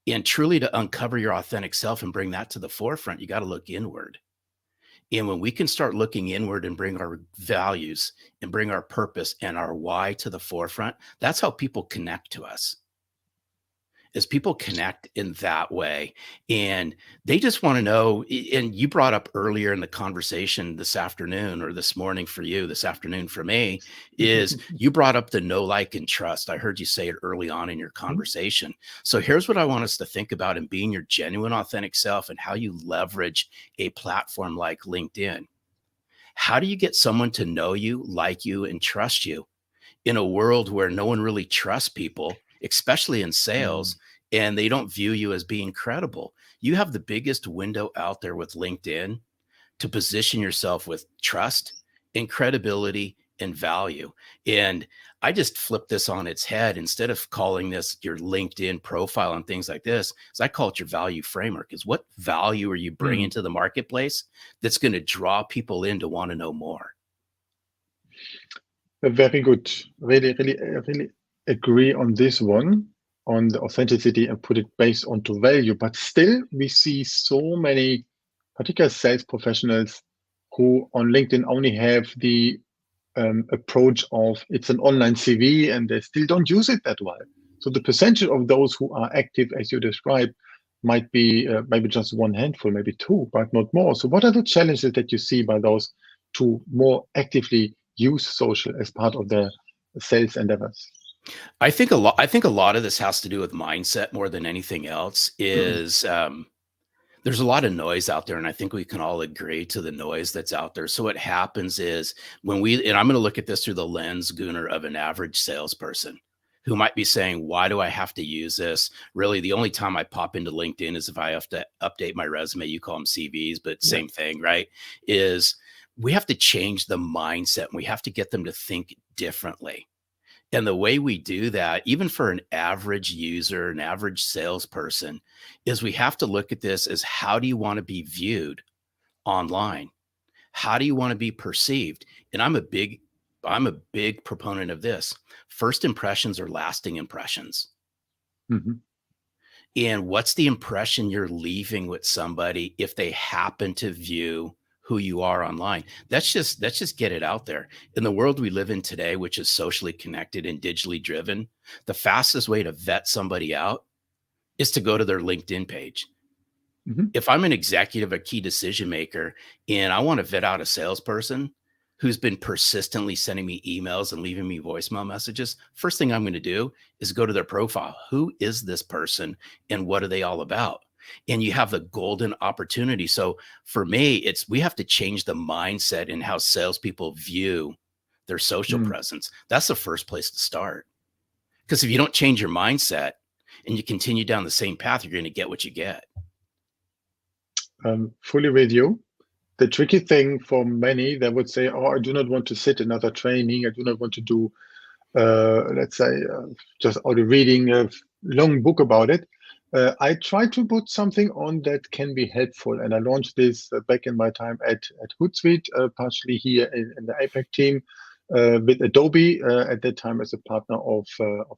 And truly to uncover your authentic self and bring that to the forefront, you got to look inward. And when we can start looking inward and bring our values and bring our purpose and our why to the forefront, that's how people connect to us. Is people connect in that way. And they just want to know, and you brought up earlier in the conversation this afternoon, or this morning for you, this afternoon for me, is you brought up the know, like, and trust. I heard you say it early on in your conversation. So here's what I want us to think about in being your genuine, authentic self and how you leverage a platform like LinkedIn. How do you get someone to know you, like you, and trust you in a world where no one really trusts people, especially in sales, and they don't view you as being credible? You have the biggest window out there with LinkedIn to position yourself with trust and credibility and value. And I just flip this on its head. Instead of calling this your LinkedIn profile and things like this, is I call it your value framework. Is what value are you bringing to the marketplace that's going to draw people in to want to know more? Very good. Really agree on this one, on the authenticity, and put it based onto value. But still, we see so many, particular sales professionals, who on LinkedIn only have the approach of it's an online CV, and they still don't use it that well. So the percentage of those who are active, as you described, might be maybe just one handful, maybe two, but not more. So what are the challenges that you see by those to more actively use social as part of their sales endeavors? I think a lot of this has to do with mindset more than anything else. Is there's a lot of noise out there, and I think we can all agree to the noise that's out there. So what happens is and I'm going to look at this through the lens, Gunnar, of an average salesperson who might be saying, why do I have to use this? Really, the only time I pop into LinkedIn is if I have to update my resume. You call them CVs, but same thing, right? Is we have to change the mindset, and we have to get them to think differently. And the way we do that, even for an average user, an average salesperson, is we have to look at this as, how do you want to be viewed online? How do you want to be perceived? And I'm a big proponent of this. First impressions are lasting impressions. And what's the impression you're leaving with somebody if they happen to view who you are online? Let's just get it out there. In the world we live in today, which is socially connected and digitally driven, the fastest way to vet somebody out is to go to their LinkedIn page. If I'm an executive, a key decision maker, and I want to vet out a salesperson who's been persistently sending me emails and leaving me voicemail messages, first thing I'm going to do is go to their profile. Who is this person and what are they all about? And you have the golden opportunity. So for me, we have to change the mindset in how salespeople view their social presence. That's the first place to start. Because if you don't change your mindset and you continue down the same path, you're going to get what you get. Fully with you. The tricky thing for many, they would say, oh, I do not want to sit another training. I do not want to do, let's say, just audio reading a long book about it. I try to put something on that can be helpful. And I launched this back in my time at Hootsuite, partially here in the APAC team, with Adobe at that time as a partner of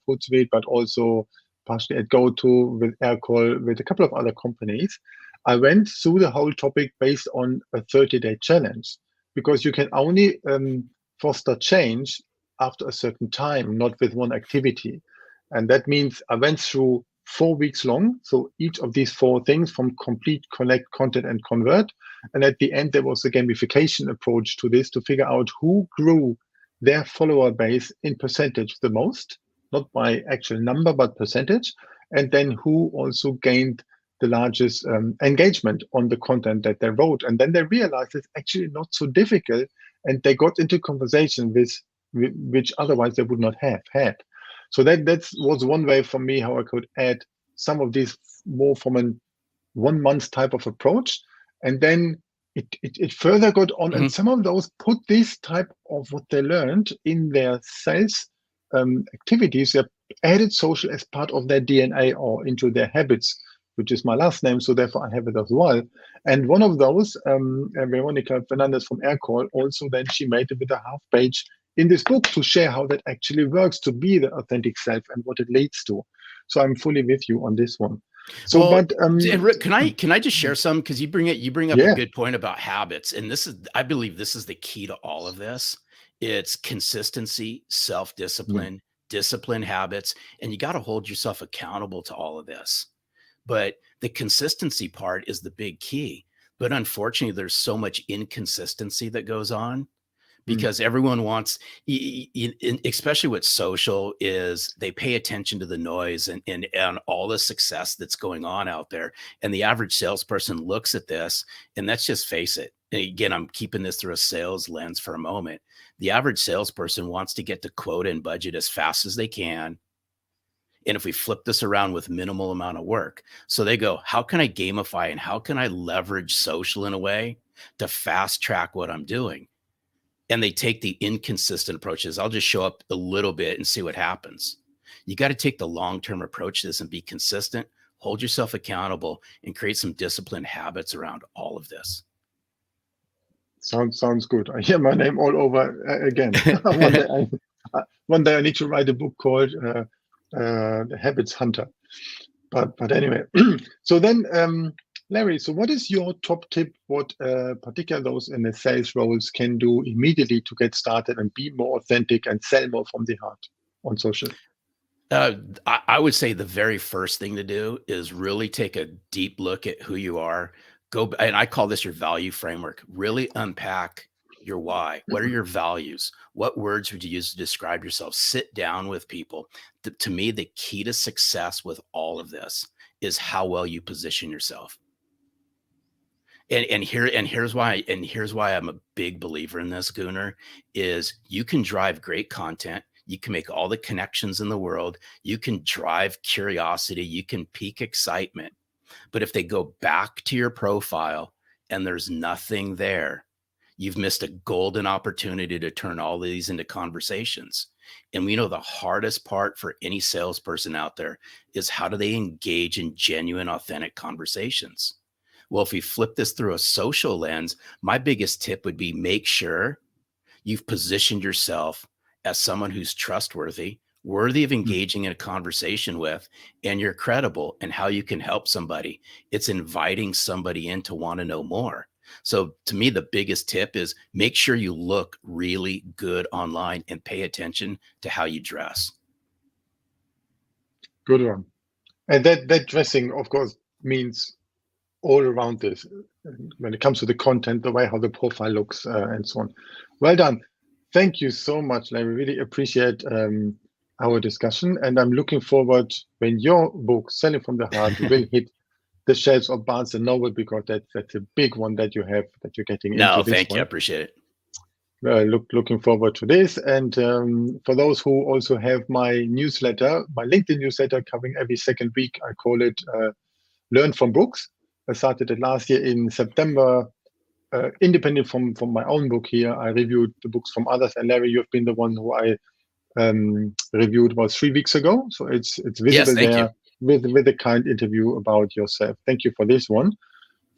Hootsuite, but also partially at GoTo, with Aircall, with a couple of other companies. I went through the whole topic based on a 30-day challenge, because you can only foster change after a certain time, not with one activity. And that means I went through 4 weeks long. So each of these 4 things, from complete, connect, content, and convert. And at the end, there was a gamification approach to this to figure out who grew their follower base in percentage the most, not by actual number, but percentage. And then who also gained the largest engagement on the content that they wrote. And then they realized it's actually not so difficult. And they got into conversation with which otherwise they would not have had. So that was one way for me how I could add some of these more from a 1 month type of approach. And then it further got on. And some of those put this type of what they learned in their sales activities. They added social as part of their DNA or into their habits which is my last name, so therefore I have it as well. And one of those, Veronica Fernandez from Aircall, also then she made it with a half page in this book to share how that actually works to be the authentic self and what it leads to. So I'm fully with you on this one. So, well, but and Rick, can I just share some, because you bring up Yeah. a good point about habits, and this is, I believe this is the key to all of this. It's consistency, self-discipline, discipline habits, and you got to hold yourself accountable to all of this. But the consistency part is the big key. But unfortunately, there's so much inconsistency that goes on because everyone wants, especially with social, is they pay attention to the noise and all the success that's going on out there. And the average salesperson looks at this, and let's just face it. And again, I'm keeping this through a sales lens for a moment. The average salesperson wants to get to quota and budget as fast as they can. And if we flip this around with minimal amount of work, so they go, how can I gamify and how can I leverage social in a way to fast track what I'm doing? And they take the inconsistent approaches. I'll just show up a little bit and see what happens. You got to take the long-term approach to this and be consistent, hold yourself accountable, and create some disciplined habits around all of this. Sounds good. I hear my name all over again. One day I need to write a book called The Habits Hunter. But anyway, so then, Larry, so what is your top tip? What particularly those in the sales roles can do immediately to get started and be more authentic and sell more from the heart on social? I would say the very first thing to do is really take a deep look at who you are. And I call this your value framework. Really unpack your why. What are your values? What words would you use to describe yourself? Sit down with people. To me, the key to success with all of this is how well you position yourself. And here's why I'm a big believer in this, Gunnar, is you can drive great content. You can make all the connections in the world. You can drive curiosity. You can pique excitement. But if they go back to your profile and there's nothing there, you've missed a golden opportunity to turn all of these into conversations. And we know the hardest part for any salesperson out there is how do they engage in genuine, authentic conversations? Well, if we flip this through a social lens, my biggest tip would be make sure you've positioned yourself as someone who's trustworthy, worthy of engaging in a conversation with, and you're credible in how you can help somebody. It's inviting somebody in to want to know more. So to me, the biggest tip is make sure you look really good online and pay attention to how you dress. Good one. And that dressing, of course, means all around this when it comes to the content, the way how the profile looks and so on. Well done. Thank you so much, Larry. Really appreciate our discussion. And I'm looking forward when your book, Selling from the Heart, will hit the shelves of Barnes & Noble, because that's a big one that you have, that you're getting into. No, thank you. I appreciate it. Looking forward to this. And for those who also have my newsletter, my LinkedIn newsletter covering every second week, I call it Learn from Books. I started it last year in September. Independent from my own book here, I reviewed the books from others. And Larry, you've been the one who I reviewed about 3 weeks ago. So it's visible there with a kind interview about yourself. Thank you for this one.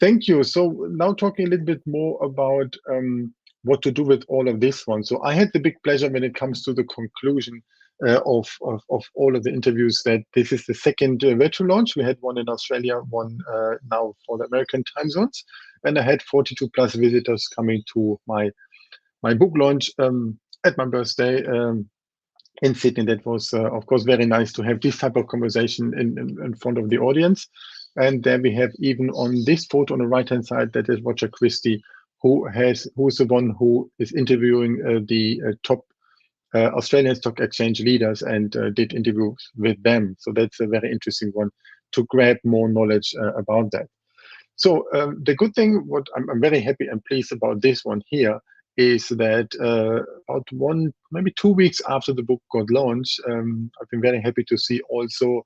Thank you. So now talking a little bit more about what to do with all of this one. So I had the big pleasure when it comes to the conclusion of all of the interviews that this is the second virtual launch. We had one in Australia, one now for the American time zones, and I had 42 plus visitors coming to my book launch at my birthday in Sydney. That was of course very nice to have this type of conversation in front of the audience. And there we have, even on this photo on the right hand side, that is Roger Christie, who's the one who is interviewing the top Australian stock exchange leaders and did interviews with them. So that's a very interesting one to grab more knowledge about that. So the good thing, what I'm very happy and pleased about this one here, is that about maybe 2 weeks after the book got launched, I've been very happy to see also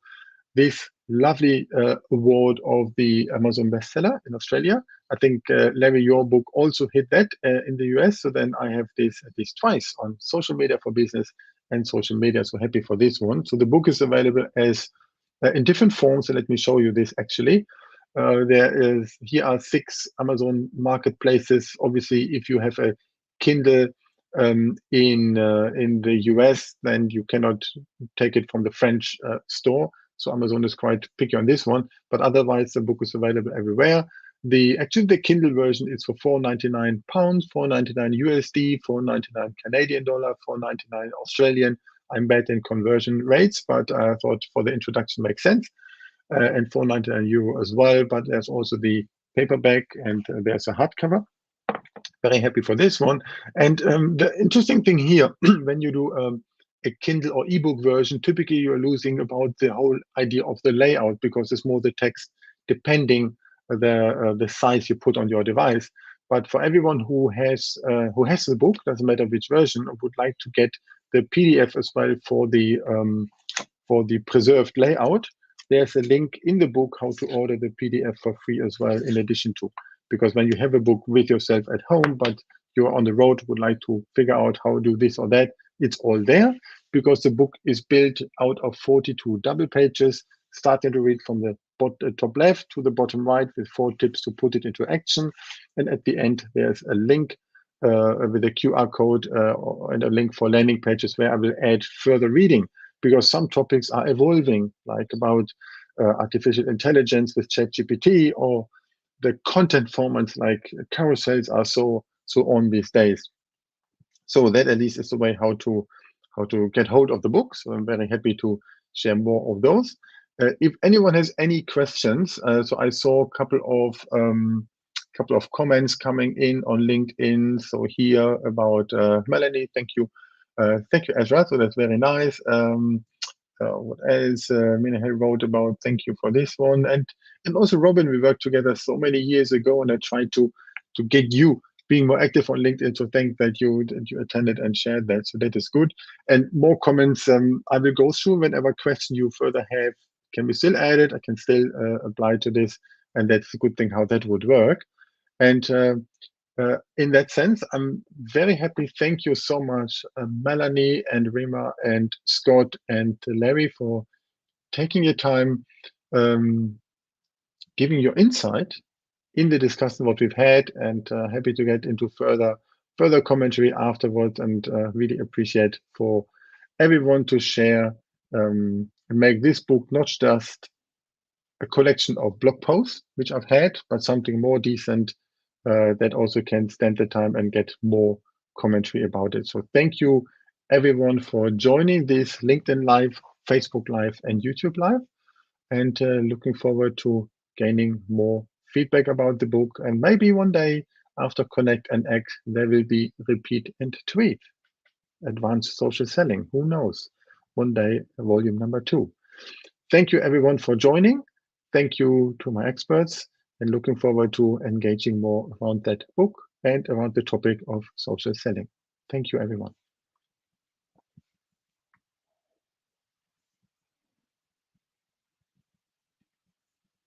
this lovely award of the Amazon bestseller in Australia. I think, Larry, your book also hit that in the US. So then I have this twice on Social Media for Business and Social Media. So happy for this one. So the book is available as in different forms. So let me show you this actually. Here are 6 Amazon marketplaces. Obviously, if you have a Kindle in the US, then you cannot take it from the French store. So Amazon is quite picky on this one, but otherwise the book is available everywhere. Actually the Kindle version is for £4.99, £4.99 USD, £4.99 Canadian dollar, £4.99 Australian. I'm bad in conversion rates, but I thought for the introduction makes sense. And €4.99 as well. But there's also the paperback, and there's a hardcover. Very happy for this one. And the interesting thing here, when you do a Kindle or ebook version, typically you're losing about the whole idea of the layout, because it's more the text depending the size you put on your device. But for everyone who has the book, doesn't matter which version, would like to get the PDF as well for the preserved layout, there's a link in the book how to order the PDF for free as well, in addition to, because when you have a book with yourself at home, but you're on the road, would like to figure out how to do this or that, it's all there, because the book is built out of 42 double pages, starting to read from the top left to the bottom right, with 4 tips to put it into action. And at the end, there's a link with a QR code and a link for landing pages where I will add further reading, because some topics are evolving, like about artificial intelligence with ChatGPT, or the content formats like carousels are so on these days. So that at least is the way how to get hold of the book. So I'm very happy to share more of those. If anyone has any questions, so I saw a couple of comments coming in on LinkedIn. So here about Melanie, thank you, Ezra. So that's very nice. What else? Minahel wrote about, thank you for this one, and also Robin. We worked together so many years ago, and I tried to get you being more active on LinkedIn. So thank that you attended and shared that. So that is good. And more comments I will go through. Whenever question you further have, can be still added. I can still apply to this, and that's a good thing how that would work. And in that sense, I'm very happy. Thank you so much, Melanie and Rima and Scott and Larry, for taking your time, giving your insight in the discussion what we've had, and happy to get into further commentary afterwards, and really appreciate for everyone to share and make this book not just a collection of blog posts, which I've had, but something more decent that also can stand the time and get more commentary about it. So thank you everyone for joining this LinkedIn Live, Facebook Live, and YouTube Live, and looking forward to gaining more feedback about the book. And maybe one day after Connect and Act, there will be Repeat and Tweet, Advanced Social Selling. Who knows? One day, volume number 2. Thank you everyone for joining. Thank you to my experts, and looking forward to engaging more around that book and around the topic of social selling. Thank you, everyone.